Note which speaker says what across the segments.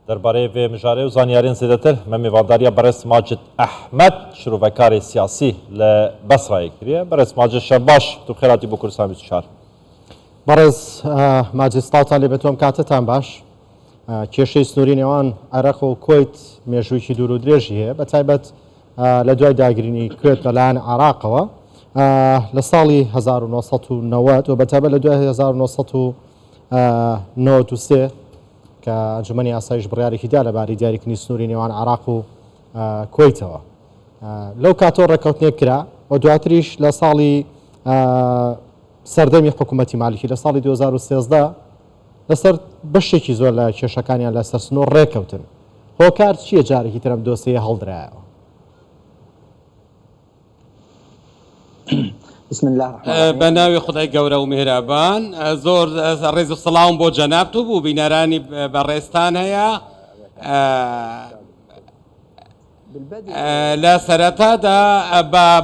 Speaker 1: درباره و مجاره و زانیارین زیادتر من میوانداریا برس ماجد احمد شروع سیاسی لبصره کریه برس ماجد شباش تو خیراتی بو کردستان 24
Speaker 2: برز ماجد ستاوتا لبتوم کاتتان باش کێشەی سنووری نێوان عێراق و کۆیت مێژوویکی دوور و درێژی هەیە بە تایبەت لە دوای داگرینی کوێت لەلایەن عێراقەوە لە ساڵی 1990 و بە تایبەت لە دوای 1993 کە ئەنجومەنی ئاسایش بڕیارێکی دا لەبارەی دیاریکردنی سنووری نێوان عێراق و کۆیتەوە لەو کاتۆ ڕێکەوتنێک کرا و دواتریش لە ساڵی سەردەمی حکوومەتی مالیکی لە ساڵی 2013 لەسەر بەشێکی زۆر لە کێشەکانیان لەسەر سنوور ڕێکەوتن هۆکار چییە جارێکی ترم دۆسەیە هەڵدرایەوە
Speaker 3: بسم الله الرحمن
Speaker 4: بە ناوی خدای گەورە و میهرەبان زۆر ڕێز و سەڵاوم بۆ جەنابتو بوو بینەرانی بەڕێستان هەیە لە سەرەتادا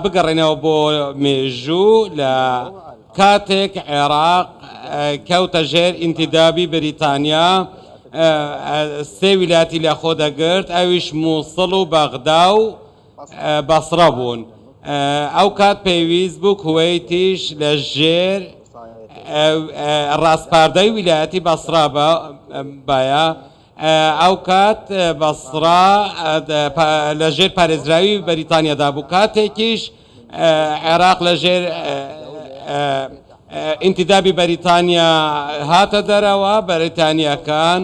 Speaker 4: بگەڕێنەوە بۆ مێژوو لە کاتێک عێراق کەوتە ژێر ئینتیدابی بریتانیا سێ ویلاتی لە خۆ دەگرت ئەویش مووسڵ و بەغدا و بەسڕە بوون ئەو کات پێویست بوو کوێیتیش لە ژێر ڕاستپاردەی ویلایەتی بەسڕا بایە ئەو کات بەسڕا لە ژێر پارێزراوی بەریتانیادا بوو کاتێکیش عێراق لە ژێر ئینتیدابی بەریتانیا هاتە دەرەوە بەریتانیەکان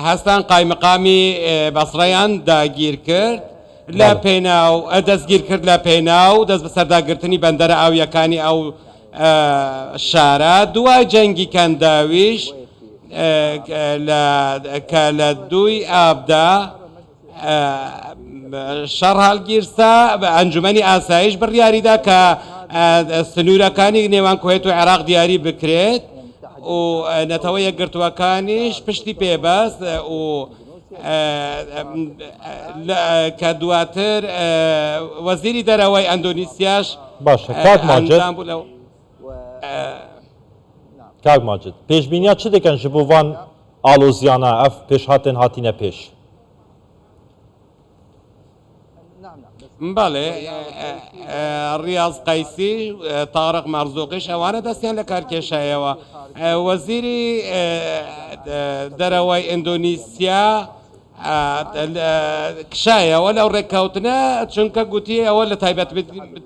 Speaker 4: هەستان قایمقامی بەسڕەیان داگیر کرد لە پێناو دەستگیر کرد لە پێناو دەست بە سەرداگرتنی بەندەرە ئاویەکانی ئەو شارە دوای جەنگی کەنداویش کە لە دووی ئابدا شەڕ هەڵگیرسا ئەنجومەنی ئاسایش بڕیاریدا کە سنوورەکانی نێوان کوێت و عێراق دیاری بکرێت و نەتەوە یەکگرتووەکانیش پشتی پێبەست و کە دواتر وەزیری دەرەوەی ئەندۆنیسیاش
Speaker 1: باشە کاک ماجد پێشبینیا چ دەکەن ji bo van ئالۆزیانە ئەف پێشهاتن هاتینە پێش
Speaker 4: بەڵێ ڕیاز قەیسی تاڕق مەرزوقیش ئەوانە دەستیان لە کارکێشایەوە وەزیری دەرەوەی ئیندۆنیسیا کشایەوە لەو ڕێککەوتنە چونکە گوتی ئەوە لە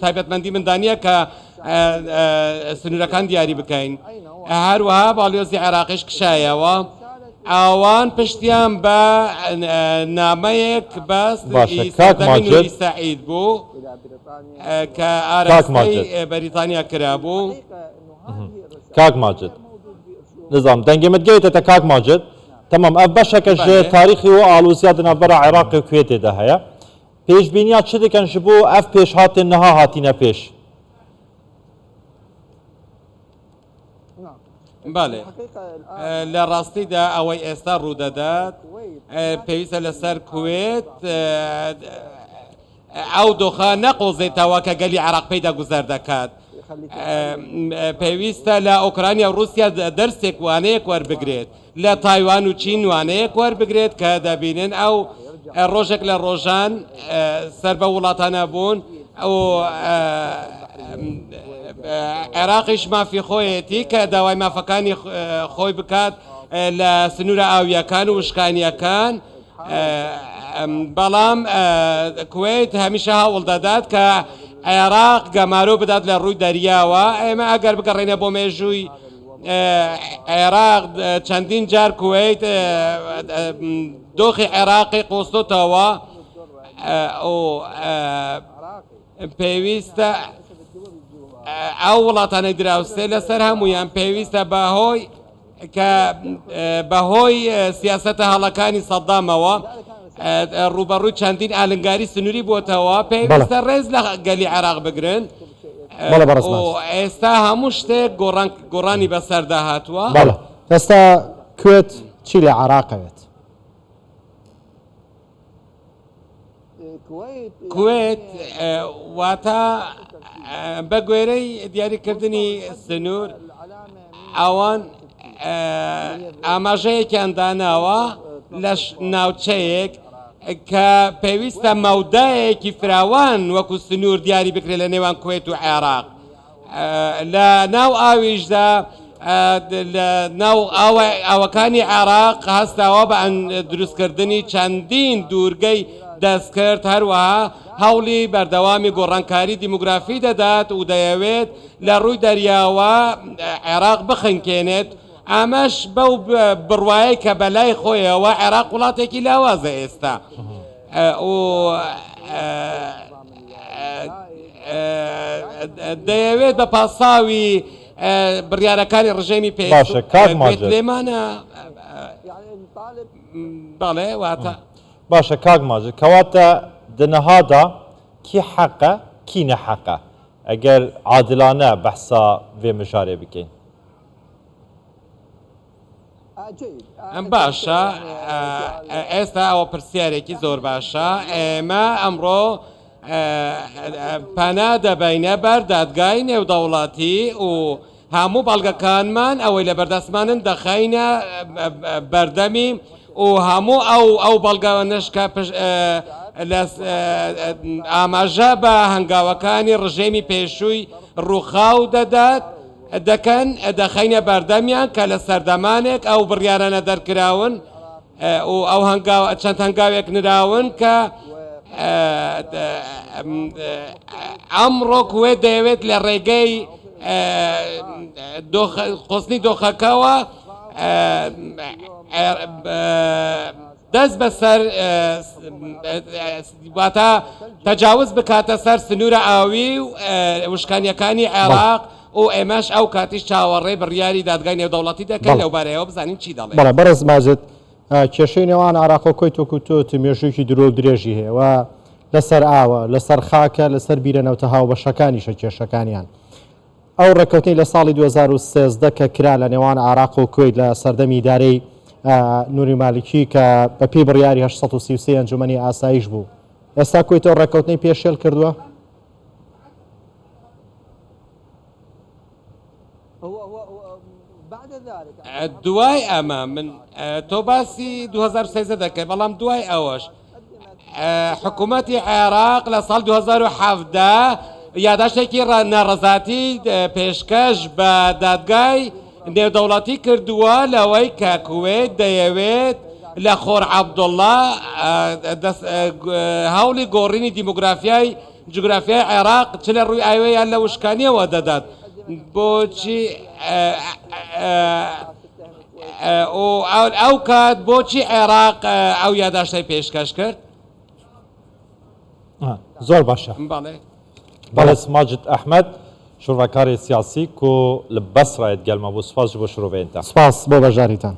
Speaker 4: تایبەتمەندی مندانیە کە سنوورەکان دیاری بکەین هەروەها باڵیۆزی عێراقیش کشایەوە ئەوان پشتیان بە نامەیەک بەست نوری سەعید بوو کە ئاراستی بەریتانیا کرابوو
Speaker 1: کاک ماجد نظام دەنگێمت گەیتە کاک ماجد تەمام ئەف بەشەکە ژێ تاریخی و ئالوزیا دنابەرە عێراقی و کوێتێدا هەیە پێشبینیا چ دەکەن ji بۆ ئەف پێشهاتن نەها هاتینە پێش
Speaker 4: بەڵێ لە ڕاستیدا ئەوەی ئێستا ڕوودەدات پێویستە لەسەر کوێت ئەو دۆخە نەقۆزێتەوە کە گەلی عێراق پێیدا گوزەر دەکات پێویستە لە ئۆکرانیا و رووسیا دەرسێک وانەیەک وەربگرێت لە تایوان و چین وانەیەک وەربگرێت کە دەبینن ئەو ڕۆژێک لە ڕۆژان سەر بە وڵاتانە بوون ئەو عێراقیش مافی خۆیەتی کە داوای مافەکانی خۆی بکات لە سنوورە ئاویەکان و وشکانیەکان بەڵام کوێیت هەمیشە هەوڵ دەدات کە عێراق گەمارۆ بدات لە ڕووی دەریاوە ئێمە ئەگەر بگەڕێنە بۆ مێژووی عێراق چەندین جار کوێیت دۆخی عێراقی قۆستۆتەوە پێویستە ئەو وڵاتانەی دراوسێ لەسەر هەمویان پێویستە بەهۆی سیاسەتە هەڵەکانی سەدامەوە ڕوبەڕووی چەندین ئالنگاری سنووری بۆتەوە پێویستە ڕێز لە گەلی عێراق بگرن ئێستا هەموو شتێک گۆڕانی بەسەردا هاتووە
Speaker 2: ئێستا کوێت چی لە عێراقەوێت
Speaker 4: کوێت واتە بە گوێرەی دیاریکردنی سنوور ئەوان ئاماژەیەکیان داناوە لە ناوچەیەک کە پێویستە مەودایەکی فراوان وەکو سنوور دیاری بکرێت لە نێوان کوێت و عێراق لە ناو ئاویشدا لە ناو ئاوەکانی عێراق هەستاوە بە دروستکردنی چەندین دوورگەی دەستکرد هەروەها هەوڵی بەردەوامی گۆڕانکاری دیموگرافی دەدات و دەیەوێت لە ڕووی دەریاوە عێراق بخنکێنێت ئامەش بەو بڕوایە کە بەلای خۆیەوە عێراق وڵاتێکی لاوازە ئێستا دەیەوێت بە پاساوی بڕیارەکانی ڕژێمی پێویست لێمانە بەڵێ واتە
Speaker 1: باشە کاک ماجد کەواتە دنەهادا کی حەقە کی نەحەقە ئەگەر عادلانە بەحسا vê mijarê bikەین
Speaker 4: باشە ئێستا ئەوە پرسیارێکی زۆر باشە ئێمە ئەمڕۆ پەنا دەبینە بەر دادگای نێودەوڵاتی و هەموو بەڵگەکانمان ئەوەی لە بەردەستمانن دەخینە بەردەمی و هەموو ئەو بەڵگەوەنشکە ئاماژە بە هەنگاوەکانی ڕژێمی پێشووی ڕووخاو دەدات دەکەن دەخینە بەردەمیان کە لە سەردەمانێک ئەو بڕیارانە دەرکراون و ئەو چەند هەنگاوێک نراون کە ئەمڕۆ کوێت دەیەوێت لە ڕێگەی خستنی دۆخەکەەوە دەست بەسەر واتە تەجاوز بکاتە سەر سنوورە ئاوی و وشکانیەکانی عێراق و ئێمەش ئەو کاتیش چاوەڕێ بڕیاری دادگای نێودەوڵەتی دەکەن لەو بارەیەوە بزانین چی دەڵێ
Speaker 2: بەڵێ بەڕێز ماجد کێشەی نێوان عێراق و کۆیت وەکو تۆ مێژوویەکی درۆ درێژی هەیە و لەسەر ئاوە لەسەر خاکە لەسەر بیرە نەوتە هاوبەشەکانیشە کێشەکانیان ئەو ڕێکەوتنی لە ساڵی 2013 کە کرا لە نێوان عێراق و کوێیت لە سەردەمی ئیدارەی نوری مالکی کە بە پێی بڕیاری 833 ئەنجومەنی ئاسایش بوو ئێستا کوێیتەوە ڕێکەوتنی پێشێل کردووە
Speaker 4: دوای ئەمە من تۆ باسی 2013 دەکەی بەڵام دوای ئەوەش حکوومەتی عێراق لە ساڵ 2017 یاداشتێکی ناڕەزاتی پێشکەش بە دادگای نێودەوڵەتی کردووە لەوەی کە کوێت دەیەوێت لە خۆر عەبدوڵڵا هەوڵی گۆڕینی دیموگرافیای جوگرافیای عێراق چ لە ڕووی ئاوەیان لە وشکانیەوە دەدات بۆچی ئەو کات بۆچی عێراق ئەو یاداشتای پێشکەش کرد
Speaker 1: زۆر باشە
Speaker 4: بەڵێ
Speaker 1: بەڵێ ماجد ئەحمەد شوڕەکاری سیاسی و لە بەسڕایەت گەلمە بۆ سپاس بۆ شروعێنتە
Speaker 2: سپاس بۆ بەژاریتان